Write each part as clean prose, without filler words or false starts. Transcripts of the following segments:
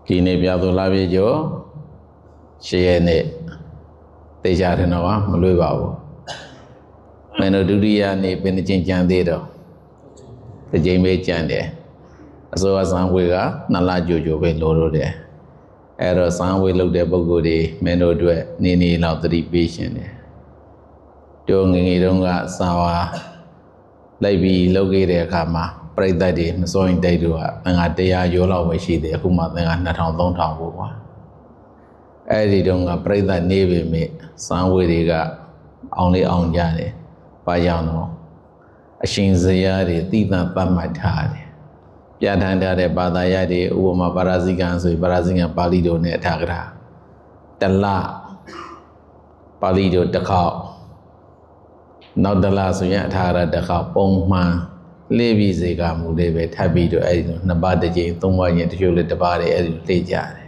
kỳ này bây giờ là bây giờ xe này tây ra thì nó mà lôi vào mình ở đây đi này bên trên trang đây đâu cái gì mấy trang đấy số sáng quay cả nãy là chỗ bên lô rồi đấy ở sáng quay lúc đấy bao gồm đi mình ở đây nini lao tới patient đấy chỗ người đông cả sao lại bị lâu cái đấy cả mà bây giờ đi mình so với đây rồi anh thấy à chỗ lao về xí đấy cũng mà anh đã thằng đông thằng vô quá ai đi đông cả bây giờ này về mình sáng quay đi cả ông đi ông ra đấy bây giờ nó sinh ra đấy tí ta bắt mặt thà đấy gia đình đấy bà ta ya đấy u mà Brazilian rồi Brazilian Bali đồ này thà cái đó đàn la Bali đồ đặc khảo nó đàn la rồi ya thà ra đặc khảo bông mà lê vi gì cả một đề về thay vì đồ ấy nó ba đề gì tung vào những thứ lịch ba đề ấy để trả đấy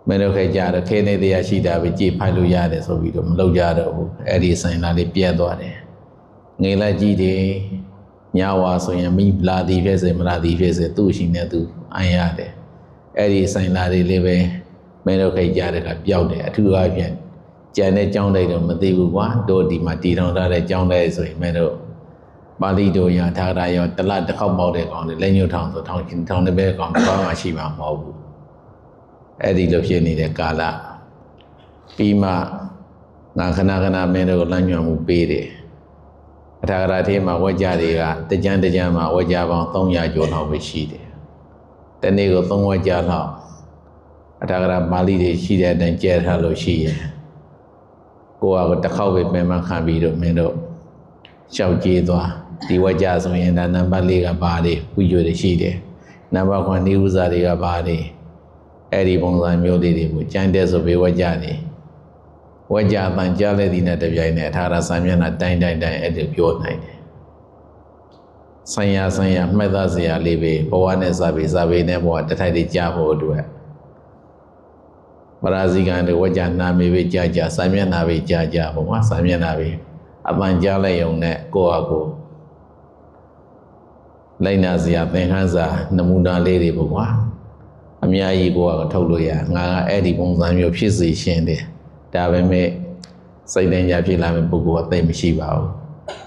mình đâu phải trả được khi này thì chỉ đã bị chỉ phải lưu ra để so với đồ lâu ra đâu ấy đi sang là để bịa đó đấy người là gì đấy nhà hoa so nhà mình là đi về rồi mà là đi về rồi tu sinh này tu ai à đấy ấy đi sang là để lấy về mình đâu phải trả được cả biểu đấy thứ hai phiền trả này trong đây rồi mà đi vừa quá đồ đi mà đi đâu ra đây trong đây rồi mình đâu Bali đồ nhà thà ra giờ tất là không bao để còn để lấy nhiều thằng rồi thằng này bé còn có mà chỉ mà màu ấy đi lúc này để cả là khi mà ngã khana mình đâu làm nhiều một bề đấy thà ra thì mà quay ra thì là tự nhiên mà quay ra bằng tông nhà chỗ nào bị xí đấy tên này có tông quay ra là thà ra Bali thì xí đấy đang chơi thà lúc xí cô à có đặc khẩu về mình mà khai bị được mình đâu sau chơi đó thì quay ra xong rồi là nằm Bali cái bà đấy quy chuẩn xí đấy nằm bao quan đi ra thì cái bà đấy ấy đi bằng làm nhiều đi bộ chẳng để số về quay ra tăng trả lại đi nè tập giải này thà ra xem như là đánh ấy được biểu này sang ya mấy ta sẽ lấy về bảo anh ấy sao về này bảo để thay đi trả hộ đuổi Brazil cái này quay ra nam về trả xem như là về trả bảo mà xem như là về anh trả lại用này cô lấy na sẽ bên hàng giả nằm đàn lấy đi bảo mà anh ấy cô thâu lôi à ngã ấy đi bằng làm nhiều phía dưới xem đấy đã về mẹ xây dựng nhà phía làm một bộ tay mới xí vào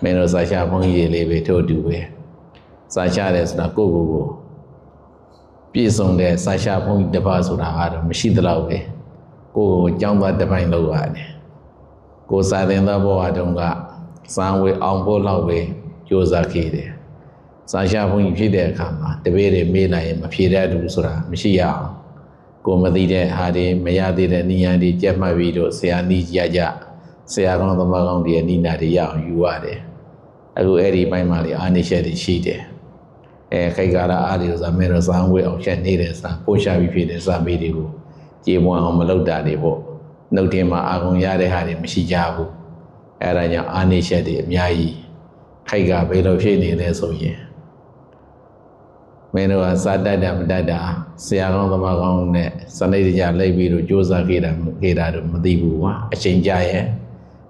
mình nó sai cha phong gì lấy về thôi đủ về sai cha đấy là cô biết xong đấy sai cha phong đập vào số nào đó mới xí được lâu về cô trong đó đập anh lâu à này cô sai đến đó bỏ trong cả sang về ông bỏ lâu về cho ra kia đấy sai cha phong phía đấy khám mà đập về để mấy này mà phía đấy đủ số nào mới xí vào cô mà đi đấy hà đi mấy nhà đi đấy đi đi chơi mà vì đó xe đi giá xe con tôm con đi đi nào đi vào yêu à đấy aku ấy bay mà đi anh ấy sẽ đi xí đấy cái gara ở đây là mình là sang về ở trên này là sang phố xa bị đấy sang bên đây cô chỉ muốn họ mà lâu đã đi bộ lâu thì mà anh nhà đấy hà đi mới xí giá cô là nhà anh ấy sẽ đi nhà gì cái gara bên đó phía này là số gì mình nói sát đã xe con tôm con này sau này thì giờ lấy bị rồi chú sa kia đã rồi mà đi bù quá trên trái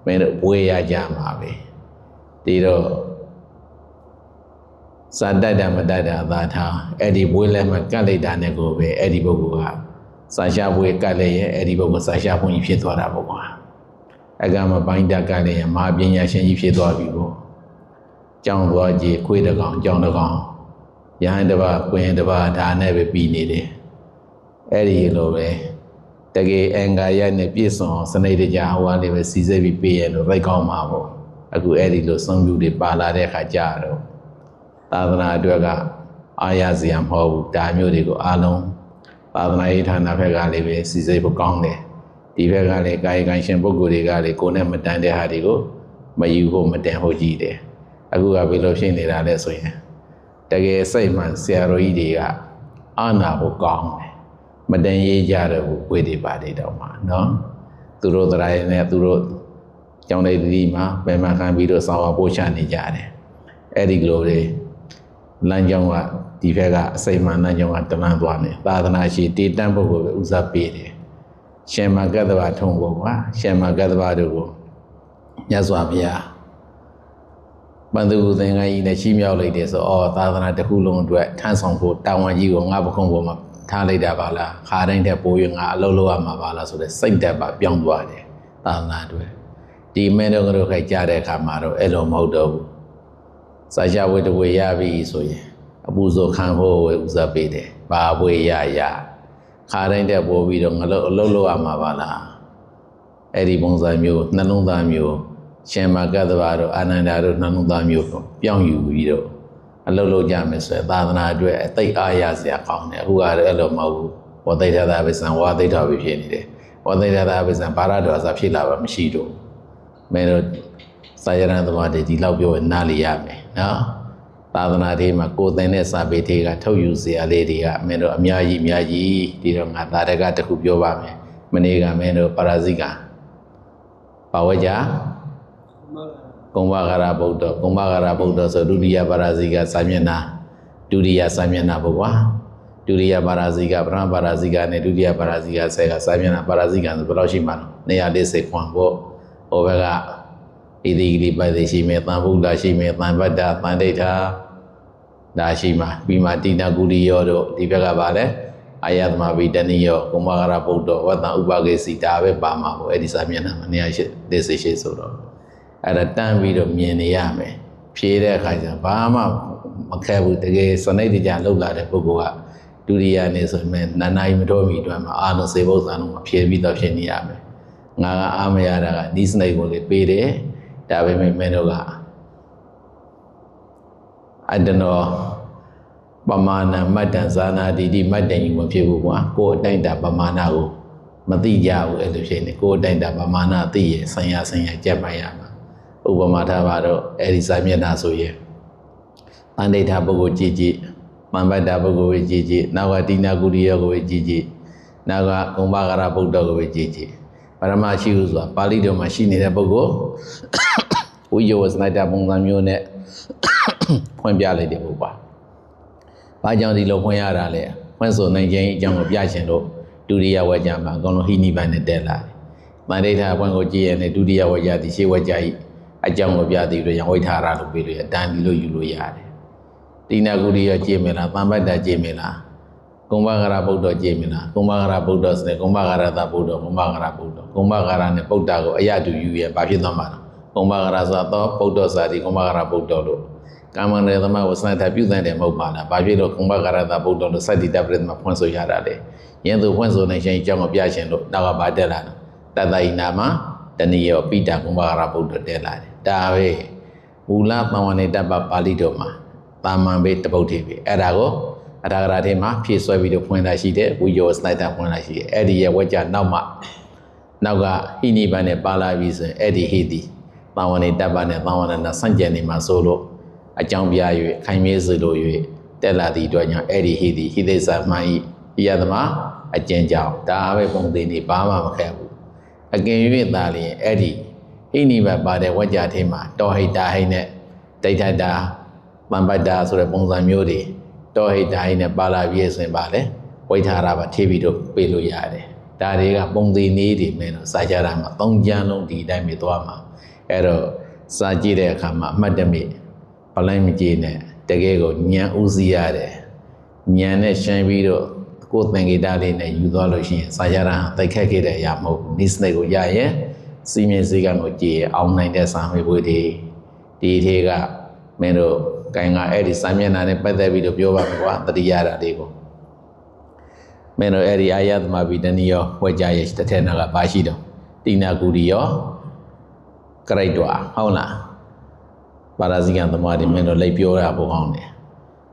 mình nói quay ra nhà mà về thì rồi sát đã ta thà đi quay lại mà cái này đã này cô về đi bù quá sa cha quay cái này đi bù sa cha phong phía toa đã bù quá cái mà bánh đã cái này mà bên nhà xem phía toa bị bù trong toa gì quay được con trong được con nhà đó bà quên đó bà đã này về pin này đấy đi rồi về cái anh gái này biết xong sau này thì giờ hoa này về xí bị pin rồi phải con mà bộ aku đi rồi xong rồi để bà la để khai trả rồi ta nói được cả ai gì ham hậu đạiမျိုးတွေကိုအားလုံးသာသနာရေးဌာနဘက်ကလည်းပဲစီစိတ်ဖို့ကောင်းတယ်ဒီဘက်ကလည်းကာယကံရှင်ပုဂ္ဂိုလ်တွေကလည်းကိုယ်နဲ့မတန်တဲ့ဟာတွေကိုမယူဖို့မတန်ဖို့ကြည့်တယ်အခုကဘယ်လိုဖြစ်နေတာလဲဆိုရင်တကယ်စိတ်မှန်ဆရာတော်ကြီးတွေကအာနာဖို့ကောင်းတယ်မတန်ရေးကြတော့ဘူးဝိသေပါတိတော့မှာနော်သူတို့တရားနဲ့သူတို့ကျောင်းလေးဒီမှာဘယ်မှာခံပြီးတော့ဆောင်းအောင်ပို့ချနေကြတယ်အဲ့ဒီလိုလေလမ်းကြောင်းကဒီဘက်ကအစိမ်မှန်လမ်းကြောင်းကတလန်းသွားနေသာသနာရှိတည်တံ့ဖို့ကိုဥစားပေးတယ်ရှင်မကတ္တဗထုံဖို့ကွာရှင်မကတ္တဗတို့ကိုမြတ်စွာဘုရား ပန်သူသင်္ကန်းကြီးနဲ့ချီးမြှောက်လိုက်တယ်ဆိုအော်သာသနာတစ်ခုလုံးအတွက်ထမ်းဆောင်ဖို့တာဝန်ကြီးကိုငါပခုံးပေါ်မှာထားလိုက်တာပါလားခါတိုင်းတဲ့ပိုးရငါအလုပ်လုပ်ရမှာပါလားဆိုတဲ့စိတ်တက်ပါပြောင်းသွားတယ်သာသနာအတွက်ဒီမဲတော်တို့ခိုက်ကြတဲ့အခါမှာတော့အဲ့လိုမဟုတ်တော့ဘူးစာချဝေတဝေရပြီဆိုရင်အပူဇော်ခံဖို့ဝေဥစားပေးတယ်ဘာဝေရရခါတိုင်းတဲ့ပိုးပြီးတော့ငါအလုပ်လုပ်ရမှာပါလားအဲ့ဒီပုံစံမျိုးနှလုံးသားမျိုးရှင်မကတ္တဗာတို့အာနန္ဒာတို့နှလုံးသားမျိုးပြောင်းယူပြီးတော့အလုပ်လုပ်ကြမယ်ဆိုရင်သာသနာအတွက်အသိအားရစရာကောင်းတယ်အခုကတော့အဲ့လိုမဟုတ်ဘူးဝသိထတာပဲစံဝါသိထပဲဖြစ်နေတယ်ဝသိထတာပဲစံဘာရတော်စာဖြစ်လာပါမရှိတော့မင်းတို့စာရဏသမားတွေဒီလောက်ပြောရင်နားလည်ရမယ်နော်သာသနာတွေမှာကိုယ်သင်တဲ့စာပေတွေကထုတ်ယူစရာလေးတွေကမင်းတို့အများကြီးဒီတော့ငါသာတကတခုပြောပါမယ်မနေ့ကမင်းတို့ပါရဇိကပါဝကြကုံဘဂရဗုဒ္ဓကုံဘဂရဗုဒ္ဓဆိုဒုတိယပါရဇိကစာမျက်နှာဒုတိယစာမျက်နှာပေါ့ကွာဒုတိယပါရဇိကပထမပါရဇိကနဲ့ဒုတိယပါရဇိကဆက်ကစာမျက်နှာပါရဇိကဆိုဘယ်လောက်ရှိမှာလဲ140ခွန်ပေါ့ဟိုဘက်ကဣတိဂိပတိရှိမယ်သံဗုဒ္ဓရှိမယ်သံဗတ္တသံဒိဋ္ဌာဒါရှိမှာပြီးမှတိဏကုရိယောတို့ဒီဘက်ကပါလဲအာယသမဗိတနိယောကုံဘဂရဗုဒ္ဓဝတ္တဥပကေစီဒါပဲပါမှာပေါ့အဲ့ဒီစာမျက်နှာမှာ148ဆိုတော့အဲ့ဒါတန်းပြီးတော့မြင်နေရမယ်ဖြေတဲ့အခါကျဘာမှမခဲဘူးတကယ်စနိတ်တကြလှုပ်လာတဲ့ပုဂ္ဂိုလ်ကဒုတိယနေ့ဆိုရင်နာနာမတော်မီအတွက်မှာအာနစေဘုဇာလုံးမှာဖြေပြီးတော့ဖြစ်နေရမယ်ငါကအာမရတာကဒီစနိတ်ကိုလေပေးတယ်ဒါပေမဲ့မင်းတို့ကအတ္တနောပမာဏမတ္တဇာနာတိတိမတ္တညမဖြစ်ဘူးကွာကိုယ်အတိုင်းတာပမာဏကိုမသိကြဘူးအဲ့လိုဖြစ်နေကိုယ်အတိုင်းတာပမာဏသိရဆံရကြက်မှရမှာဥပမာထားပါတော့အဲ့ဒီစာမျက်နှာဆိုရင်တန်ဋိဌာပုဂ္ဂိုလ်ကြည့်မံပတ္တပုဂ္ဂိုလ်ကြည့်နောက်ကတိနာကုရိယောကိုကြည့်နောက်ကကုံဘဂရဗုဒ္ဓကိုကြည့်ပရမရှိဟုဆိုတာပါဠိတော်မှာရှိနေတဲ့ပုဂ္ဂိုလ်ဝိယောဝစနတ္တပုံစံမျိုးနဲ့ဖွင့်ပြလိုက်တယ်ပေါ့ကွာဘာကြောင့်ဒီလိုဖွင့်ရတာလဲဖွင့်ဆိုနိုင်ခြင်းအကြောင်းကိုပြချင်လို့ဒုတိယဝါကြမှာအကုန်လုံးဟိနိဗ္ဗာန်နဲ့တက်လာတယ်တန်ဋိဌာဖွင့်ကိုကြည့်ရတဲ့ဒုတိယဝါကြဒီရှေ့ဝါကြကြီးအကြောင်းကိုပြသည်လို့ရဝိထာရလို့ပြောလို့ရတန်ဒီလို့ယူလို့ရတယ်တိဏကုရိယောကြည့်မလားသံပတ္တကြည့်မလားကုံဘဂရဗုဒ္ဓကြည့်မလားကုံဘဂရဗုဒ္ဓဆိုတဲ့ကုံဘဂရသဗုဒ္ဓကုံဘဂရဗုဒ္ဓကုံဘဂရနဲ့ဗုဒ္ဓကိုအရတူယူရဘာဖြစ်သွားမှာလဲကုံဘဂရဆိုတော့ဗုဒ္ဓစာတိကုံဘဂရဗုဒ္ဓလို့ကာမရေသမဝဆနတပြုသန်တယ်မဟုတ်ပါလားဘာဖြစ်လို့ကုံဘဂရသဗုဒ္ဓလို့စတ္တိတပရိသမဖွင့်ဆိုရတာလေယင်းသူဖွင့်ဆိုနေခြင်းအကြောင်းကိုပြရှင်လို့နောက်ကဘာတက်လာလဲတတ္တိနာမတဏိယောပိတကုံဘဂရဗုဒ္ဓတက်လာတယ်ဒါပဲမူလသံဝနေတ္တပပါဠိတော်မှာတာမန်ပဲတပုတ်တည်းပဲအဲ့ဒါကိုအထာဂရထဲမှာဖြည့်ဆွဲပြီးတော့ဖွင့်လာရှိတယ်ဝိယောစနိုက်တာဖွင့်လာရှိတယ်အဲ့ဒီရဲ့ဝကြနောက်ကဟိနိဗ္ဗာန်နဲ့ပါလာပြီဆိုရင်အဲ့ဒီဟိတိသံဝနေတ္တပနဲ့သံဝနနာစန့်ကျင်နေမှာဆိုလို့အကြောင်းပြ၍ခိုင်မြဲစေလို့၍တက်လာသည့်အတွက်ကြောင့်အဲ့ဒီဟိတိဟိသေသမှန်ဤယတမအကျဉ်းကြောင့်ဒါပဲပုံသေးနေဘာမှမခဲဘူးအကင်၍သာလျင်အဲ့ဒီဟိနိဗ္ဗာန်ပါတဲ့ဝကြထဲမှာတောဟိတာဟိနဲ့ဒိဋ္ဌတာပံပတ္တာဆိုတဲ့ပုံစံမျိုးတွေတောဟိတာဟိနဲ့ပါလာပြီးဆိုရင်ပါလေဝိထာရပါထေးပြီးတော့ပြေလို့ရတယ်ဒါတွေကပုံသေးနေတွေမင်းတို့စာကြတာမှာ၃ကျမ်းလုံးဒီအတိုင်းပဲသွားမှာအဲ့တော့စာကြည့်တဲ့အခါမှာအမှတ်တမဲ့ပလိုင်းမကြည့်နဲ့တကယ်ကိုဉာဏ်ဥစည်းရတယ်ဉာဏ်နဲ့ရှင်းပြီးတော့ကိုယ်သင်္ကေတလေးနဲ့ယူသွားလို့ရှိရင်စာကြတာသိခက်ခဲ့တဲ့အရာမဟုတ်ဘူးနိစ္စကိုရရင်စီမင်းစည်းကံကိုကြည့်ရအောင်နိုင်တဲ့စာမေးပွဲတွေဒီထဲကမင်းတို့ကိုင်ကအဲ့ဒီစာမျက်နှာနဲ့ပတ်သက်ပြီးတော့ပြောပါမယ်ကွာတတိယတာလေးကိုမင်းတို့အဲ့ဒီအာယသမဗိတနိယောဝကြရဲ့တစ်ထက်နာကဘာရှိတော့တိဏကုရိယောကရိတ်တော်ဟုတ်လားပါရဇိကံသမားတွေမင်းတို့လိုက်ပြောတာပုံအောင်တယ်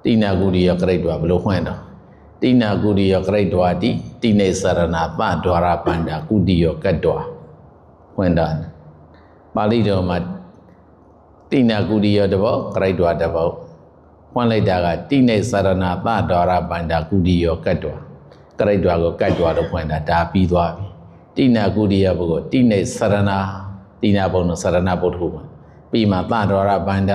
တိဏကုရိယောကရိတ်တော်ဘယ်လိုဖွင့်တော့တိဏကုရိယောကရိတ်တော်တိနေစရဏပဒွာရပန္ဒကုတိယောကတ္တောဖွင့်တာပါဠိတော်မှာတိဏကုရိယောတဘောကရိတ်တော်တဘောဖွင့်လိုက်တာကတိနေစရဏပဒွာရပန္ဒကုတိယောကတ္တောကရိတ်တော်ကိုကတ္တောလို့ဖွင့်တာဒါပြီးသွားပြီတိဏကုရိယောဘုကိုတိနေစရဏတိဏဘုံနဲ့စရဏဘုဒ္ဓဟူမှာပြီးမှသဒွာရပန္ဒ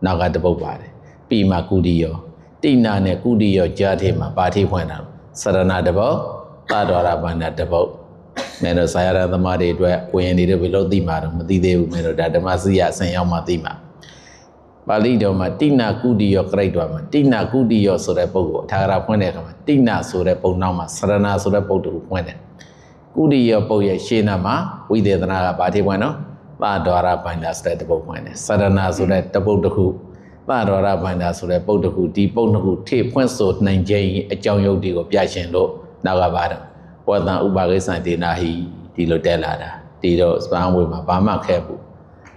နောက်ကတပုတ်ပါတယ်ပြီးမှကုတိယောတိဏနဲ့ကုတိယောကြားထဲမှာပါဠိဖွင့်တာစရဏတဘောသဒွာရပန္ဒတပုတ်မင်းတို့ဆရာသမားတွေအတွက်ဝင်နေတယ်ဘယ်လိုသိမှာတော့မသိသေးဘူးမင်းတို့ဒါဓမ္မစရိယဆင်ရောက်မှသိမှာ ပါဠိတော်မှာတိနာကုတိယောကရိတ်တော်မှာတိနာကုတိယောဆိုတဲ့ပုဂ္ဂိုလ်အထာဂရဖွင့်တဲ့အခါမှာတိနာဆိုတဲ့ပုံနောက်မှာစရဏဆိုတဲ့ပုဂ္ဂိုလ်ကိုဖွင့်တယ်ကုတိယောပုဂ္ဂိုလ်ရဲ့ရှေ့နာမှာဝိသေသနာကဘာတိဖွင့်နော်သာဒွါရပန္ဒဆိုတဲ့တပုတ်ဖွင့်တယ်စရဏဆိုတဲ့တပုတ်တစ်ခုသာဒွါရပန္ဒဆိုတဲ့ပုတ်တစ်ခုဒီပုတ်တစ်ခုထေဖွင့်ဆိုနိုင်ခြင်းအကြောင်းယုတ်တွေကိုပြရှင်လို့နောက်ကပါတော့ဝတ္တံဥပါကိစ္ဆန္တေနာဟိဒီလိုတက်လာတာဒီတော့စပန်းဝေမှာဘာမှခဲဘူး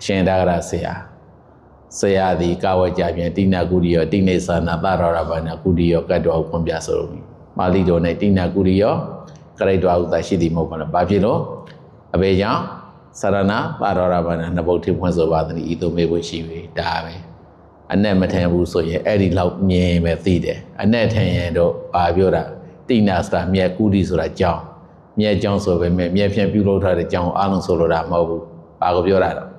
ရှင်ဒါကရဆရာသည်ကာဝကြပြန်တိနာကုရိယောတိနေသနာသရရဘာနာကုရိယောကတ်တော်ဖွင့်ပြဆိုလို့ပါဠိတော်နဲ့တိနာကုရိယောကရိတ်တော်ဥသာရှိသည်မဟုတ်ပါလားဘာဖြစ်လို့အဘေကြောင့်စရဏသရရဘာနာနှစ်ပုဒ်ထိဖွင့်ဆိုပါသည်ဤသို့မေးဖို့ရှိပြီဒါပဲအနဲ့မထင်ဘူးဆိုရင်အဲ့ဒီလောက်မြင်ပဲသိတယ်အနဲ့ထင်ရင်တော့ဘာပြောတာတိနာဆိုတာမြတ်ကုရိဆိုတာကြောင်းမြတ်ကြောင်းဆိုပေမဲ့မြတ်ဖြင့်ပြုလုပ်ထားတဲ့ကြောင်းအလုံးဆိုလိုတာမဟုတ်ဘူးဘာကိုပြောတာတော့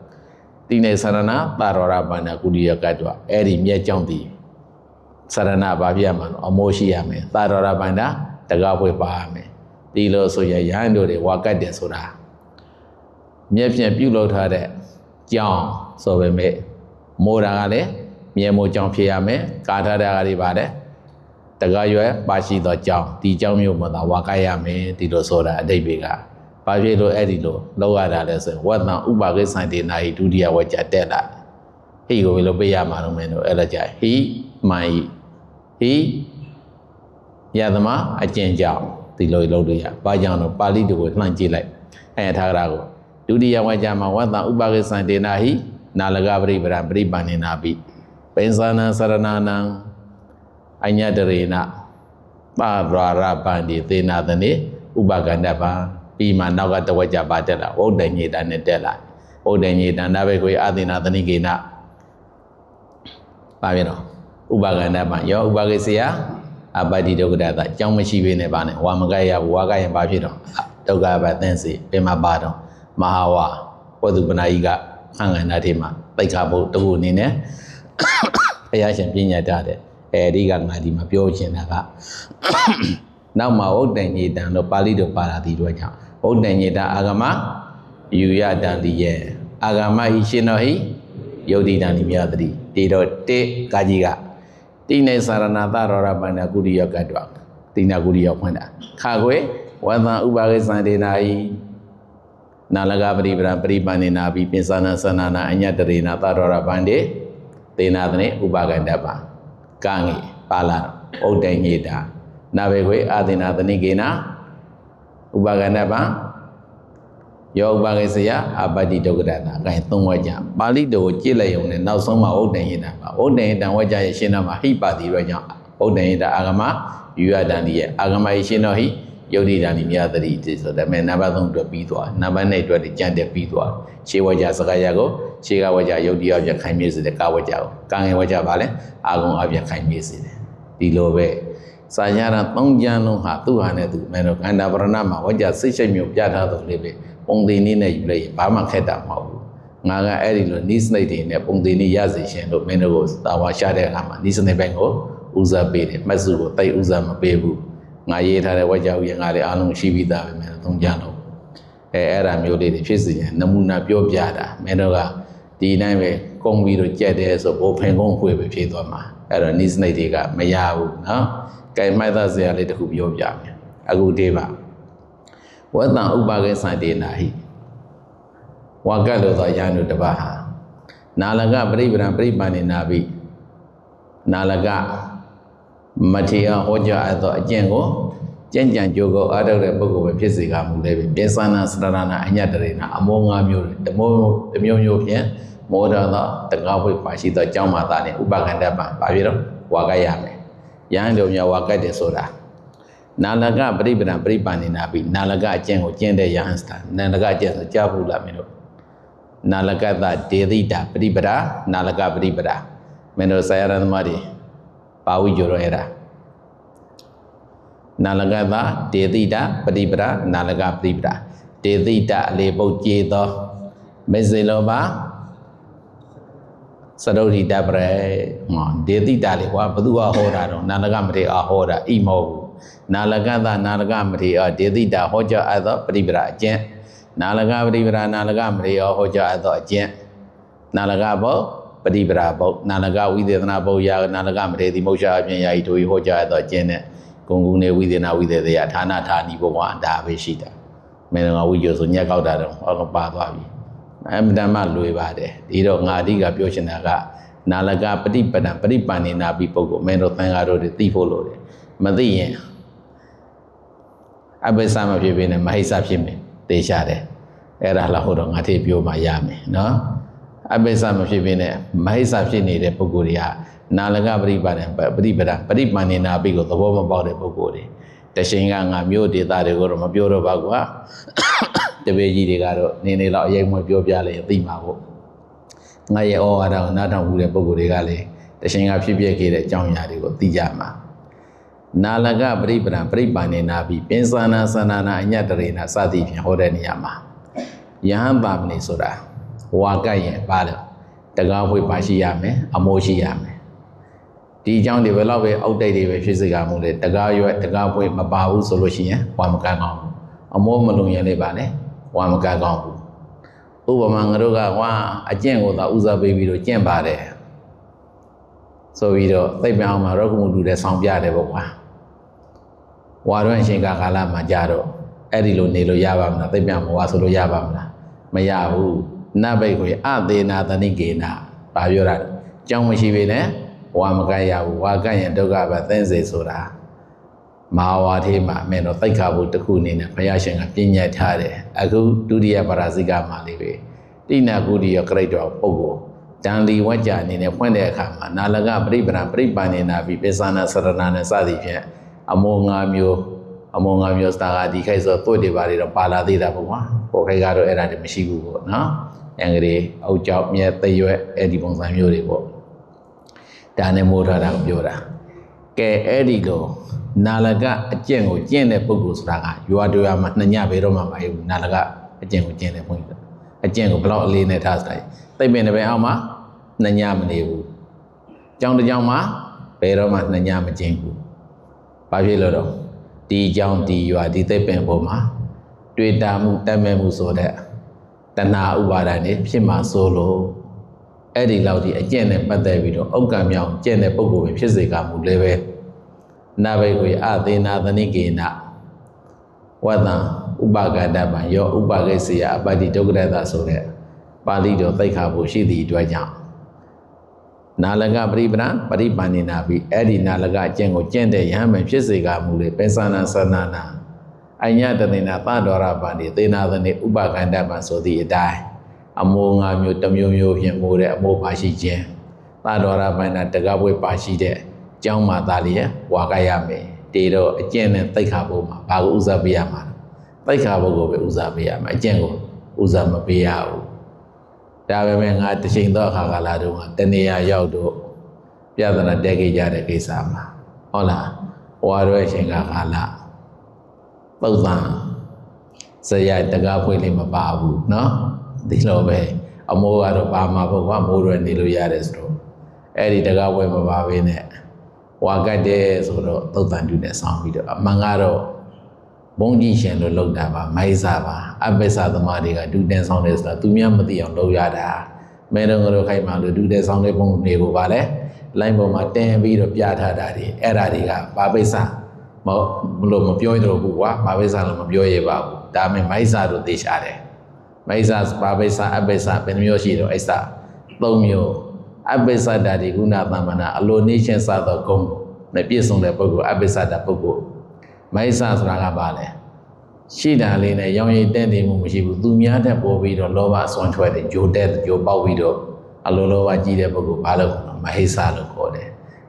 တိနေစရဏသာရောရဘာနာကုရိယကတ်တော်အဲ့ဒီမြတ်ကြောင့်ဒီစရဏဘာပြရမှာအမိုးရှိရမယ်သာရောရဘာနာတကားဖွေပါရမယ်ဒီလိုဆိုရရဟန်းတို့တွေဝါကတ်တယ်ဆိုတာမြတ်ဖြင့်ပြုလုပ်ထားတဲ့ကြောင်းဆိုပေမဲ့မိုးတာကလည်းမြဲမိုးကြောင်းဖြစ်ရမယ်ကာထားတဲ့အားတွေပါတယ်တကားရွယ်ပါရှိသောကြောင်းဒီကြောင်းမျိုးမှာသာဝါကတ်ရမယ်ဒီလိုဆိုတာအတိတ်တွေကဘာဖြစ်လို့အဲ့ဒီလိုလောက်ရတာလဲဆိုဝတ္တံဥပါကိစ္ဆန္တေနာဟိဒုတိယဝကြတက်လာဟိကိုဘယ်လိုပေးရမှာတော့မင်းတို့အဲ့ဒါကြဟိမိုင်ဟိယသမအကျင့်ကြောင့်ဒီလိုလုပ်လို့ရဘာကြောင့်တော့ပါဠိတော်ကိုလှမ်းကြည့်လိုက်အဲ့ထာဂရကိုဒုတိယဝကြမှာဝတ္တံဥပါကိစ္ဆန္တေနာဟိနာလကပရိပရပရိပန္နေနာပိပိသနာစရဏနံအညတရေနပါရရပန္တိသေနာသနေဥပကန္တပါပြီးမှနောက်ကတဝက်ကြပါတက်လာဝုဒ္ဒညေတန်နဲ့တက်လာဝုဒ္ဒညေတန်ဒါပဲကိုအာသေနာသနိကေနပါပြီတော့ဥပကန္တပါယောဥပကိစ္စယအပတိဒုက္ခဒတာအကြောင်းမရှိဘဲနဲ့ပါနဲ့ဝါမကရဘူးဝါကရင်ပါဖြစ်တော့ဒုက္ခပါသင်္စီပင်မပါတော့မဟာဝဝတုပနာယိကခန့်ကန္တာထေမှာပိတ်ခဖို့တခုအနေနဲ့ဘုရားရှင်ပြညတ်ထားတယ်အဲဒီကငါဒီမှာပြောချင်တာကနောက်မှာဝုဒ္ဒညေတံလို့ပါဠိတော်ပါလာသည်တို့ကြောင့်ဝုဒ္ဒညေတံအာဂမယူရတံတိယေအာဂမဤရှင်တော်ဟိယုတ်တိတံတိမြတ်တိဒီတော့တေကာကြီးကတိနေသရဏသရောရပန္နကုရိယကတ်တော်တိနာကုရိယဖွင့်တာခါခွေဝတ္တံဥပါကိစ္ဆန္တေနာဟိနာလကပရိပရပရိပန္နေနာပိပိသနာသနာနာအညတရေနာသရောရပန္တေသေနာသနေဥပါကန္တပါကံငေပါလာဝုဒ္ဒညေတံနာဘေခွေအာသေနာသနိကေနဥပါကန္တပါယောဥပါကိစ္စယအပတိဒုက္ခဒတာအဲသုံးဝကြပါဠိတော်ကိုကြည့်လိုက်ုံနဲ့နောက်ဆုံးမှာဝုဒ္ဒညေတံပါဝုဒ္ဒညေတံဝကြရဲ့ရှင်းနာမှာဟိပါတိရွက်ကြောင့်ဝုဒ္ဒညေတံအာဂမယူရတန်ဒီရဲ့အာဂမယရှင်းတော်ဟိယုတ်တိတန်ဒီမြတ်တိတိဆိုဒါပေမဲ့နံပါတ်3အတွက်ပြီးသွားနံပါတ်2အတွက်ကြံ့တဲ့ပြီးသွားရှေးဝကြစကားရကိုရှေးကဝကြယုတ်တိအပြခိုင်မြေစေတဲ့ကာဝကြကိုကံငယ်ဝကြပါလဲအာဂုံအပြခိုင်မြေစေတယ်ဒီလိုပဲစာရဏသုံးကျမ်းလုံးဟာသူ့ဟာနဲ့သူမင်းတို့ကန္တာပရဏမှာဝကြစိတ်ရှိမျိုးပြထားတော်လေးပဲပုံသင်နည်းနဲ့ယူလိုက်ရင်ဘာမှခက်တာမဟုတ်ဘူးငါကအဲ့ဒီလိုနိစနိတ်တွေနဲ့ပုံသင်နည်းရစေရှင်လို့မင်းတို့ကိုသာဝါရှာတဲ့အခါမှာနိစနိတ်ဘက်ကိုဦးစားပေးတယ်မှတ်စုကိုတိတ်ဦးစားမပေးဘူးငါရေးထားတဲ့ဝကြဥယျာငါလည်းအားလုံးရှိပြီးသားပဲမင်းတို့သုံးကျမ်းလုံးအဲ့ဒါမျိုးလေးတွေဖြစ်စီရင်နမူနာပြောပြတာမင်းတို့ကဒီတိုင်းပဲကုန်းပြီးတော့ကြက်တယ်ဆိုဘိုးဖင်ကုန်းခွေပဲဖြေသွားမှာအဲ့တော့နိစနိတ်တွေကမရဘူးနော်ကဲမှတ်သားစရာလေးတစ်ခုပြောပြမယ်အခုဒီပါဝတ္တံဥပါကိစ္ဆန္တေနာဟိဝါကတ်လို့သောယန္တုတပါးဟာနာလကပရိပရံပရိပန္နေနာပိနာလကမထေယဟောကြားအပ်သောအကျင့်ကိုကြံ့ကြံ့ကြိုးကိုအားထုတ်တဲ့ပုဂ္ဂိုလ်ပဲဖြစ်စေကမူလည်းပဲပြေသနာစရဏနာအညတရေနာအမော၅မျိုးတမျိုးဖြင့်မောဒသောတကားဝိပါရှိသောအကြောင်းမှသာနဲ့ဥပကန္တပါဘာဖြစ်တော့ဝါကတ်ရမယ်ယန္တုများဝါကတ်တယ်ဆိုတာနာလကပရိပရံပရိပန္နေနာပိနာလကအကျင့်ကိုကျင့်တဲ့ယဟန်စတာနာလကအကျင့်ဆိုကြားဘူးလားမင်းတို့နာလကသဒေသိတာပရိပရာနာလကပရိပရာမင်းတို့ဆရာတော်သမားတွေပါဝိကျော်တော့အဲ့ဒါနာလကသဒေသိတာပရိပရာနာလကပရိပရာဒေသိတာအလေပုတ်ကျေသောမေဇေလောပါစရုဒ္ဓိတပရေဟောဒေသိတာလေကွာဘသူကဟောတာတော့နာလကမထေရဟောတာဣမောဘူးနာလကသနာလကမထေရဒေသိတာဟောကြားအပ်သောပရိပရာအကျင့်နာလကပရိပရာနာလကမထေရဟောကြားအပ်သောအကျင့်နာလကဘော ပฏิပဒါဘုတ်နာလကဝိသေသနာဘုတ်ရာနာလကမထေတိမုတ်ရှာအပြင်ယာယီတို့ဟောကြားတော့ကျင့်တဲ့ဂုံကူနေဝိသေနာဝိသေသယဌာနဌာနီဘုတ်ကဒါပဲရှိတာမင်းတို့ကဝိကျော်ဆိုညက်ကောက်တာတော့ဟောပါသွားပြီအမှန်တမ်းလွယ်ပါတယ်ဒီတော့ငါအဓိကပြောချင်တာကနာလကပฏิပဒံပရိပန္နေနာပိပုဂ္ဂိုလ်မင်းတို့သံဃာတို့တွေသိဖို့လို့တယ်မသိရင်အဘိသမဖြစ်ဖြစ်နဲ့မဟိစ္စဖြစ်မယ်တေချာတယ်အဲ့ဒါလားဟိုတော့ငါထေပြောမှရမယ်နော်အဘိသမဖြစ်ဖြစ်နဲ့မဟိစ္စဖြစ်နေတဲ့ပုဂ္ဂိုလ်တွေကနာလကပရိပဒံပฏิပဒံပရိပန္နေနာပိကိုသဘောမပေါက်တဲ့ပုဂ္ဂိုလ်တွေတရှင်ကငါမျိုးဒေသတွေကိုတော့မပြောတော့ပါကွာတပည့်ကြီးတွေကတော့နေနေတော့အရင်မှပြောပြလိုက်သိမှာပေါ့ငါရဲ့ဩဝါဒကိုနားထောင်မှုတဲ့ပုဂ္ဂိုလ်တွေကလည်းတရှင်ကဖြစ်ပြခဲ့တဲ့အကြောင်းအရာတွေကိုသိကြမှာနာလကပရိပဒံပရိပန္နေနာပိပင်စနာသနာနာအညတရေနာစသည်ဖြင့်ဟောတဲ့နေရာမှာယဟန်ပါမဏိဆိုတာဝါကတ်ရင်ပါလို့တကားဝိပါရှိရမယ်အမိုးရှိရမယ်ဒီအကြောင်းတွေဘယ်တော့ပဲအောက်တိတ်တွေပဲဖြစ်စေကမှုလေတကားရွက်တကားပွေမပါဘူးဆိုလို့ရှိရင်ဝါမကန်းကောင်းဘူးအမိုးမလုံရင်လည်းပါလေဝါမကန်းကောင်းဘူးဥပမာငါတို့ကဝါအကျင့်ကိုသာဥစားပေးပြီးတော့ကျင့်ပါတယ်ဆိုပြီးတော့သိပ္ပံအောင်မှာရောဂုမှုတူတဲ့ဆောင်းပြတယ်ပေါ့ကွာဝါရွင့်ရှင်ကာလမှာကြတော့အဲ့ဒီလိုနေလို့ရပါမလားသိပ္ပံမဝါဆိုလို့ရပါမလားမရဘူးနတ်ဘိတ်ကိုအသေးနာတဏိကေနာဘာပြောတာကြောင်းမရှိပေနဲ့ဝါမကရဘူးဝါကရင်ဒုက္ခပဲသင်္စေဆိုတာမဟာဝါထေမှာအမေတော့သိက္ခာပုတစ်ခုအနေနဲ့ဘုရားရှင်ကပြညတ်ထားတယ်အခုဒုတိယပရာဇိကမှာလေးပဲတိနာကုတိယကရိတ်တော်ပုဂ္ဂိုလ်တန်လီဝကြအနေနဲ့ဖွင့်တဲ့အခါမှာနာလကပရိပဒံပရိပန္နေနာပြီးပိသနာစရဏနဲ့စသည်ဖြင့်အမော၅မျိုးစတာကဒီခိုက်ဆိုသွေ့တွေပါတွေတော့ပါလာသေးတာပေါ့ကွာဟိုခိုက်ကတော့အဲ့ဒါတွေမရှိဘူးပေါ့နော်အင်္ဂလိပ်အုတ်ကြောက်မြက်သရွက်အဲ့ဒီပုံစံမျိုးတွေပေါ့ဒါနဲ့မိုးထားတာကိုပြောတာကဲအဲ့ဒီလိုနာလကအကျင့်ကိုကျင့်တဲ့ပုဂ္ဂိုလ်ဆိုတာကရွာတွေမှာနှစ်ညဘယ်တော့မှမအေးဘူးနာလကအကျင့်ကိုကျင့်တဲ့ပုဂ္ဂိုလ်အကျင့်ကိုဘလောက်အလေးနဲ့ထားစတိုင်းသိပင်တစ်ပင်အောင်မှာနှစ်ညမနေဘူးကြောင်းတစ်ကြောင်းမှာဘယ်တော့မှနှစ်ညမကျင့်ဘူးဘာဖြစ်လို့တော့ဒီကြောင်းဒီရွာဒီသိပင်ပေါ်မှာတွေ့တာမှုတတ်မဲ့မှုဆိုတဲ့တဏှာဥပါဒဏ်တွေဖြစ်မှာဆိုလို့အဲ့ဒီလောက်ဒီအကျင့်နဲ့ပတ်သက်ပြီးတော့ဥက္ကံမြောင်ကျင့်တဲ့ပုဂ္ဂိုလ်ပဲဖြစ်စေကမူလည်းပဲနာဘိကိုအသေနာသနိကေနဝတ္တံဥပကတပံယောဥပကိစေယအပတ္တိဒုက္ခရတဆိုတဲ့ပါဠိတော်သိက္ခာပုရှိသည့်အတွက်ကြောင့်နာလကပရိပဒံပရိပန္နေနာပြီးအဲ့ဒီနာလကအကျင့်ကိုကျင့်တဲ့ယဟန်မယ်ဖြစ်စေကမူလေပေသနာသနာနာအညတနေနာသတော်ရပန္တိသေနာသနေဥပကန္တပံဆိုသည့်အတိုင်းအမိုး၅မျိုးတစ်မျိုးမျိုးဖြင့်မိုးတဲ့အမိုးပါရှိခြင်းသတော်ရပန္နတကပွဲပါရှိတဲ့ကျောင်းမှာသားလျက်ဝါကရမယ်တေတော့အကျင့်နဲ့သိက္ခာပုမှာဘာကိုဥစားပေးရမှာသိက္ခာပုကိုပဲဥစားပေးရမှာအကျင့်ကိုဥစားမပေးရဘူးဒါပေမဲ့ငါတစ်ချိန်သောအခါကာလတုန်းကတနေရာရောက်တော့ပြဿနာတက်ခဲ့ကြတဲ့ကိစ္စမှာဟုတ်လားဟွာရွယ်ရှင်ကာလပုဒ်သံဇယတကားဖွင့်လေးမပါဘူးเนาะဒီလိုပဲအမိုးကတော့ပါမှာပေါ့ကွာမိုးရွယ်နေလို့ရတယ်ဆိုတော့အဲ့ဒီတကားဖွင့်မပါဘဲနဲ့ဝါကတ်တယ်ဆိုတော့သုတ်တန်တူနဲ့ဆောင်းပြီးတော့အမှန်ကတော့ဘုံကြီးရှင်လို့လောက်တာပါမိုက်စားပါအပိစ္ဆသမားတွေကဒူတင်ဆောင်တယ်ဆိုတာသူများမသိအောင်လုပ်ရတာမဲတော့ငါတို့ခိုက်မှလို့ဒူတင်ဆောင်တဲ့ပုံတွေကိုပါလဲလိုင်းပေါ်မှာတင်ပြီးတော့ပြထားတာတွေအဲ့ဒါတွေကဘာပိစ္ဆမလို့မပြောရတော့ဘူးကွာဘာပိစ္ဆလို့မပြောရပါဘူးဒါမှမိုက်စားတို့သိချတယ်မိုက်စားဘာပိစ္ဆအပိစ္ဆဘယ်နှမျိုးရှိတော့အဲ့စား၃မျိုးအပိစ္ဆတာဒီကုဏသမဏအလိုနေချင်းစသောဂုဏ်နဲ့ပြည့်စုံတဲ့ပုဂ္ဂိုလ်အပိစ္ဆတာပုဂ္ဂိုလ်မိုက်စားဆိုတာကဘာလဲရှိတာလေးနဲ့ရောင်ရည်တဲ့နေမှုမရှိဘူးသူများတဲ့ပေါ်ပြီးတော့လောဘအစွမ်းထွက်တယ်ဂျိုတဲ့ဂျိုပေါက်ပြီးတော့အလိုလောဘကြီးတဲ့ပုဂ္ဂိုလ်ဘာလို့ခေါ်မဟိစ္ဆလို့ခေါ်တယ်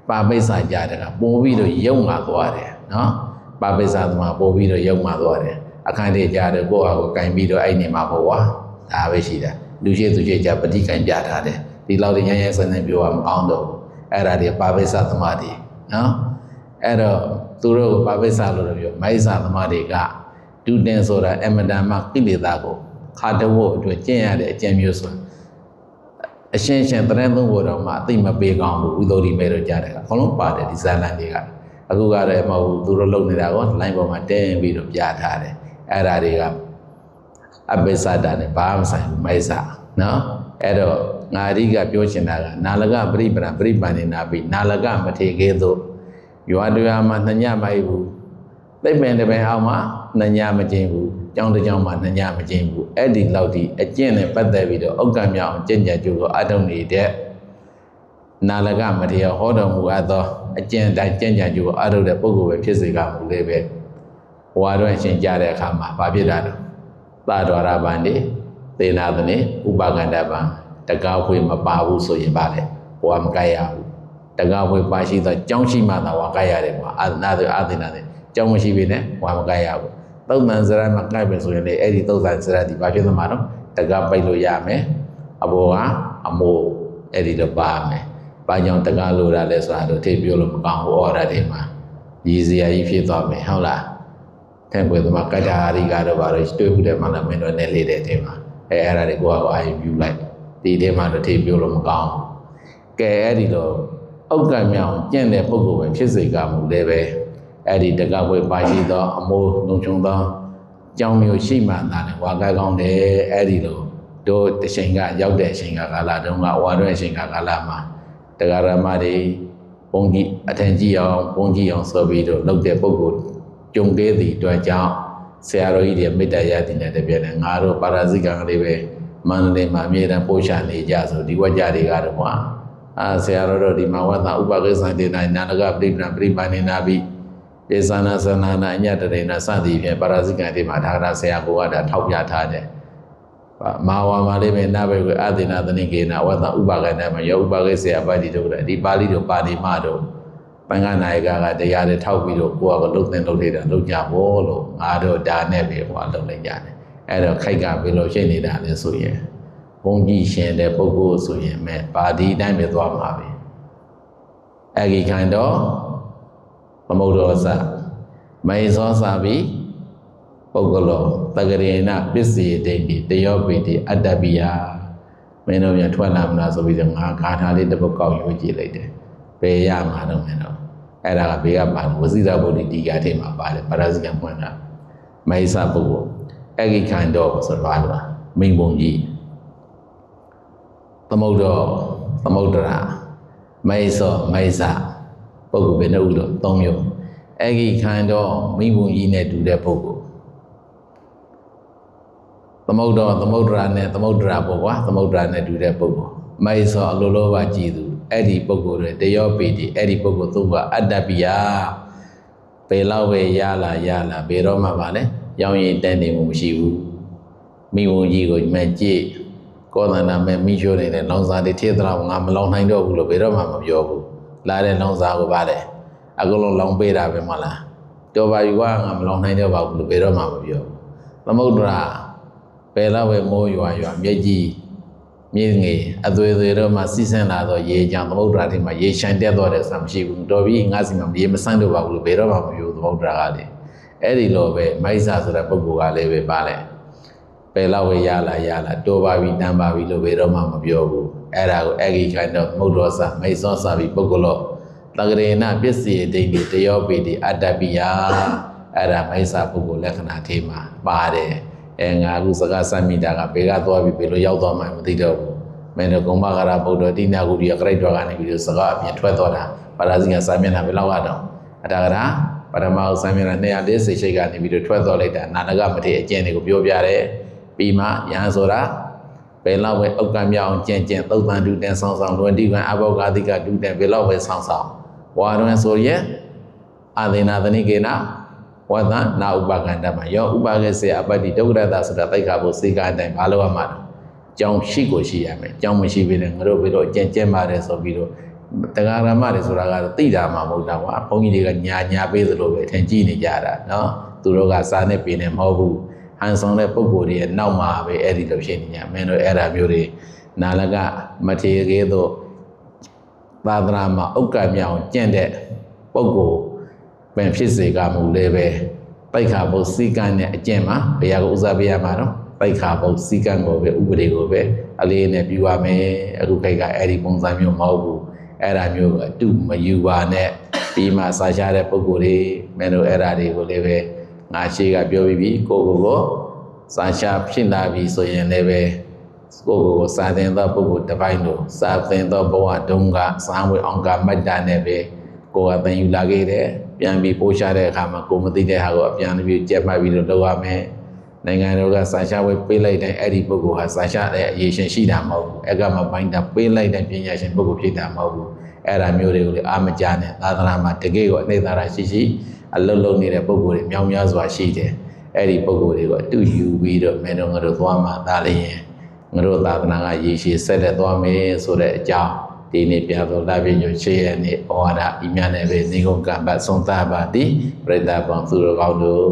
ပါပိစ္ဆကြတဲ့ကပို့ပြီးတော့ယုံမှသွားတယ်နော်ပါပိစ္ဆသမားပို့ပြီးတော့ယုံမှသွားတယ်အခန်းတွေကြတဲ့ကိုယ့်ဟာကိုယ်ကင်ပြီးတော့အဲ့နေမှာပေါ့ကွာဒါပဲရှိတယ်လူရှိသူရှိကြပဋိကံပြထားတယ်ဒီလောက်ရရဆန်းဆန်းပြောရမကောင်းတော့ဘူးအဲ့ဒါတွေပါပိစ္ဆသမားတွေနော်အဲ့တော့သူတို့ကိုပါပိစ္ဆလို့ပြောမိုက်ဆသမားတွေကဒုတင်ဆိုတာအမတန်မှကိလေသာကိုခါတဝတ်အတွက်ကျင့်ရတဲ့အကျင့်မျိုးဆိုအရှင်းရှင်းတရင်သုံးဖို့တော့မှအသိမပေးကောင်းဘူးဥဒ္ဓရိမဲတော့ကြားတယ်ကအကုန်လုံးပါတယ်ဒီဇာလန်တွေကအခုကတော့မဟုတ်ဘူးသူတို့လုပ်နေတာကောလိုင်းပေါ်မှာတင်းပြီးတော့ပြထားတယ်အဲ့ဒါတွေကအပိစ္ဆတာနဲ့ဘာမှမဆိုင်ဘူးမိုက်ဆနော်အဲ့တော့ ငါအရိကပြောချင်တာကနာလကပရိပရပရိပန်နေနာပြီးနာလကမထေကဲသို့ရွာတရားမှာနှညမိုက်ဘူးသိပ္ပံတပင်အောင်မှာနှညမကျင်းဘူးကျောင်းတစ်ကျောင်းမှာနှညမကျင်းဘူးအဲ့ဒီလောက်ဒီအကျင့်နဲ့ပတ်သက်ပြီးတော့ဥက္ကမြောင်ကျင့်ကြံကြိုးကိုအထုံးနေတဲ့နာလကမထေရဟောတော်မူအပ်သောအကျင့်တိုင်းကျင့်ကြံကြိုးကိုအထုံးတဲ့ပုဂ္ဂိုလ်ပဲဖြစ်စေကမူလေးပဲဝါတွင်ရှင်ကြတဲ့အခါမှာဘာဖြစ်တာလဲသာဒွါရပန်နေသေနာသနေဥပကန္တပံတကားဖွေမပါဘူးဆိုရင်ပါလေဘဝမကြိုက်ရဘူးတကားဖွေပါရှိသောကြောင်းရှိမှသာဝါကြိုက်ရတယ်ကွာအာနာတွေအာသေနာတွေကြောင်းမရှိပြီနဲ့ဝါမကြိုက်ရဘူးသုတ်တန်စရမကြိုက်ပဲဆိုရင်လေအဲ့ဒီသုတ်တန်စရဒီဘာဖြစ်သမှာတော့တကားပိတ်လို့ရမယ်အဘောကအမိုးအဲ့ဒီတော့ပါမယ်ဘာကြောင့်တကားလို့ရလဲဆိုတာတော့ထိပြောလို့မကောင်းဘူးဩရတွေမှာရည်စရာကြီးဖြစ်သွားမယ်ဟုတ်လားတဲ့ဘယ်မှာကတ္တာရိကတော့ဘာလို့တွေ့ဘူးတယ်မှလည်းမင်းတို့နဲ့လေတဲ့အချိန်မှာအဲ့ဒါတွေကိုအာရုံပြုလိုက်ဒီထဲမှာတော့ထိပြောလို့မကောင်းဘူးကဲအဲ့ဒီတော့ဥက္ကမြောင်ကျင့်တဲ့ပုဂ္ဂိုလ်ပဲဖြစ်စေကမူလည်းပဲအဲ့ဒီတကဝေပါရှိသောအမိုးလုံချုံသောကြောင်းမျိုးရှိမှသာလေဝါကကောင်းတယ်အဲ့ဒီလိုတို့တချိန်ကရောက်တဲ့အချိန်ကကာလတုန်းကဝါရွှဲအချိန်ကကာလမှာတရားရမတွေဘုန်းကြီးအထင်ကြီးအောင်ဘုန်းကြီးအောင်ဆိုပြီးတော့လုပ်တဲ့ပုဂ္ဂိုလ်ကြုံခဲ့သည့်အတွက်ကြောင့်ဆရာတော်ကြီးတွေမေတ္တာရည်တဲ့တပြည့်နဲ့ငါတို့ပါရဇိကံလေးပဲမန္တလေးမှာအမြဲတမ်းပို့ချနေကြဆိုဒီဝကြတွေကတော့ကွာဆရာတော်တို့ဒီမှာဝတ်တာဥပကိစ္စတေနာနာလကပရိပဏပရိပဏိနာပိဧသနာသနာနာအညတရေနာစသည်ဖြင့်ပါရဇိကံတွေမှာဒါကဆရာကိုကဒါထောက်ပြထားတယ်မာဝါမှာလေးပဲနာဘိကွအသေနာသနိကေနာဝတ်တာဥပကန္တမှာယောဥပကိစ္စအပ္ပတိတို့ဒီပါဠိတို့ပါဠိမတို့ပင်္ဂနာယကတရားတွေထောက်ပြီးတော့ကိုကလှုပ်သင်လှုပ်နေတာလှုပ်ကြဖို့လို့ငါတို့ဒါနဲ့ပဲဟိုလှုပ်လိုက်ကြတယ်အဲ့တော့ခိုက်ကဘယ်လိုရှိနေတာလဲဆိုရင်ဘုန်းကြီးရှင်တဲ့ပုဂ္ဂိုလ်ဆိုရင်မဲ့ပါဒီတိုင်းပဲသွားမှာပဲအဂိခံတော့သမုဒ္ဒောစမေသောစာပြီးပုဂ္ဂလောတဂရေနပစ္စည်းဒိဋ္ဌိတယောပိတိအတ္တပိယမင်းတို့ပြန်ထွက်လာမလားဆိုပြီးတော့ငါဂါထာလေးတစ်ပုဒ်ကောက်ရွေးကြည့်လိုက်တယ်ဘယ်ရမှာတော့မင်းတို့အဲ့ဒါကဘေးကပါဝစီသာဗုဒ္ဓဒီကာထဲမှာပါတယ်ပါရဇိကံပွင့်တာမေသပုဂ္ဂိုလ်အဂိခံတော့ဆိုတော့ဟာမိန်ပုံကြီးသမုဒ္ဒရာမေသောမေသပုဂ္ဂိုလ်ဘယ်နှုတ်လို့၃မျိုးအဂိခံတော့မိန်ပုံကြီးနဲ့တူတဲ့ပုဂ္ဂိုလ်သမုဒ္ဒရာနဲ့သမုဒ္ဒရာပေါ့ကွာသမုဒ္ဒရာနဲ့တူတဲ့ပုဂ္ဂိုလ်မေသောအလိုလိုပါကြည်သူအဲ့ဒီပုဂ္ဂိုလ်တွေတယောပိတိအဲ့ဒီပုဂ္ဂိုလ်သူကအတ္တပိယဘယ်လောက်ပဲရလာဘယ်တော့မှပါလဲရောင်းရင်တန်းနေမှုမရှိဘူးမိဘကြီးကိုမကြည့်ကောသနာမဲ့မိချိုးနေတဲ့လောင်စာတွေထည့်သလောက်ငါမလောင်နိုင်တော့ဘူးလို့ဘယ်တော့မှမပြောဘူးလာတဲ့လောင်စာကိုပါတယ်အကုန်လုံးလောင်ပေးတာပဲမလားတော်ပါပြီကွာငါမလောင်နိုင်တော့ပါဘူးလို့ဘယ်တော့မှမပြောဘူးသမုဒ္ဒရာဘယ်လောက်ပဲမိုးရွာမြက်ကြီးမြေငယ်အသွေးတော့မှစီးဆင်းလာတော့ရေကြောင်သမုဒ္ဒရာတွေမှာရေရှိုင်တက်တော့တဲ့ဆံမရှိဘူးတော်ပြီငါစီမှာရေမဆန်းတော့ပါဘူးလို့ဘယ်တော့မှမပြောသမုဒ္ဒရာကလေအဲ့ဒီလိုပဲမိုက်စာဆိုတဲ့ပုဂ္ဂိုလ်ကလည်းပဲပါလေဘယ်လောက်ပဲရလာတော်ပါပြီတန်ပါပြီလို့ဘယ်တော့မှမပြောဘူးအဲ့ဒါကိုအဂိခိုင်းတော့မုဒ္ဒောစမိတ်သောစာပြီးပုဂ္ဂိုလ်လောတဂရေနပစ္စည်းဒိဋ္ဌိတယောပိတိအတ္တပိယအဲ့ဒါမိတ်စာပုဂ္ဂိုလ်လက္ခဏာထဲမှာပါတယ်ငါအခုစကားစမိတာကဘယ်ကသွားပြီးဘယ်လိုရောက်သွားမှမသိတော့ဘူးမင်းတို့ကုံမဂရာဗုဒ္ဓတိနာဂုရိယကရိတ်တော်ကနေပြီးတော့စကားအပြင်ထွက်သွားတာပါရဇိကစာမျက်နှာဘယ်လောက်ကတော့အတာကရာပရမௌစာမျက်နှာ240ရှိတ်ကနေပြီးတော့ထွက်သွားလိုက်တာနာနကမထေအကျင့်တွေကိုပြောပြတယ်ပြီးမှယဟန်ဆိုတာဘယ်လောက်ပဲဥက္ကမြောင်ကျင့်သုတ်တန်ဒုတန်ဆောင်လွန်တိကအဘောဂါတိကဒုတန်ဘယ်လောက်ပဲဆောင်ဝါရွန်ဆိုရဲအာသေနာသနိကေနာဝသနာဥပကန္တမှာယောဥပကေစေအပတ္တိဒုက္ခရတဆိုတာတိုက်ခါဖို့စေကအတိုင်းဘာလို့ရမှာလဲကြောင်းရှိကိုရှိရမယ်ကြောင်းမရှိဘဲနဲ့ငါတို့ပြီးတော့ကျင့်ပါတယ်ဆိုပြီးတော့တရားရမတွေဆိုတာကတော့သိတာမှမဟုတ်တာကွာဘုန်းကြီးတွေကညာပေးသလိုပဲထင်ကြည့်နေကြတာနော်သူတို့ကစားနဲ့ပင်နဲ့မဟုတ်ဘူးဟန်ဆောင်တဲ့ပုံကိုယ်တွေရဲ့နောက်မှာပဲအဲ့ဒီလိုဖြစ်နေကြမင်းတို့အဲ့ဒါမျိုးတွေနာလကမထေရကဲသို့သာသနာမှာဥက္ကမြောင်ကျင့်တဲ့ပုံကိုပင်ဖြစ်စေကမူလည်းပဲတိုက်ခါဖို့စီကံနဲ့အကျင့်မှာဘုရားကဥစားပေးရမှာတော့တိုက်ခါဖို့စီကံကိုပဲဥပဒေကိုပဲအလေးနဲ့ပြုရမယ်အခုခိုက်ကအဲ့ဒီပုံစံမျိုးမဟုတ်ဘူးအဲ့ဒါမျိုးအတုမယူပါနဲ့ပြီးမှစာရှားတဲ့ပုံကိုယ်တွေမင်းတို့အဲ့ဒါတွေကိုလည်းပဲငါရှိကပြောပြီးပြီကိုစာရှားဖြစ်လာပြီဆိုရင်လည်းပဲ ကိုစာသင်သောပုဂ္ဂိုလ်တစ်ပိုင်းလို့စာသင်သောဘဝတုန်းကစာမွေအောင်ကမတ်တာနဲ့ပဲကိုယ်ကသင်ယူလာခဲ့တယ်ပြန်ပြီးပို့ချတဲ့အခါမှာကိုမသိတဲ့ဟာကိုအပြန်ပြီးကြက်မှတ်ပြီးတော့လုပ်ရမယ်နိုင်ငံတော်ကစာရှားဝဲပေးလိုက်တဲ့အဲ့ဒီပုဂ္ဂိုလ်ဟာစာရှားတဲ့အရေးရှင်ရှိတာမဟုတ်ဘူးအဲ့ကမှပိုင်းတာပေးလိုက်တဲ့ပညာရှင်ပုဂ္ဂိုလ်ဖြစ်တာမဟုတ်ဘူးအဲ့ဒါမျိုးတွေကိုလည်းအာမကြားနဲ့သာသနာမှာတကယ်ကိုအနိစ္စရာရှိအလုံးလုံးနေတဲ့ပုဂ္ဂိုလ်တွေမြောင်များစွာရှိတယ်အဲ့ဒီပုဂ္ဂိုလ်တွေကိုအတူယူပြီးတော့မင်းတို့ငါတို့သွားမှသာလျင်ငါတို့သာသနာကရေရှည်ဆက်လက်သွားမယ်ဆိုတဲ့အကြောင်းဒီနေ့ပြတော်လာပြီးညချေရနေ့ဩဝါဒဤများနဲ့ပဲနေကုန်ကံပတ်ဆုံးသပါသည်ပြိတ္တာပေါင်းသူတော်ကောင်းတို့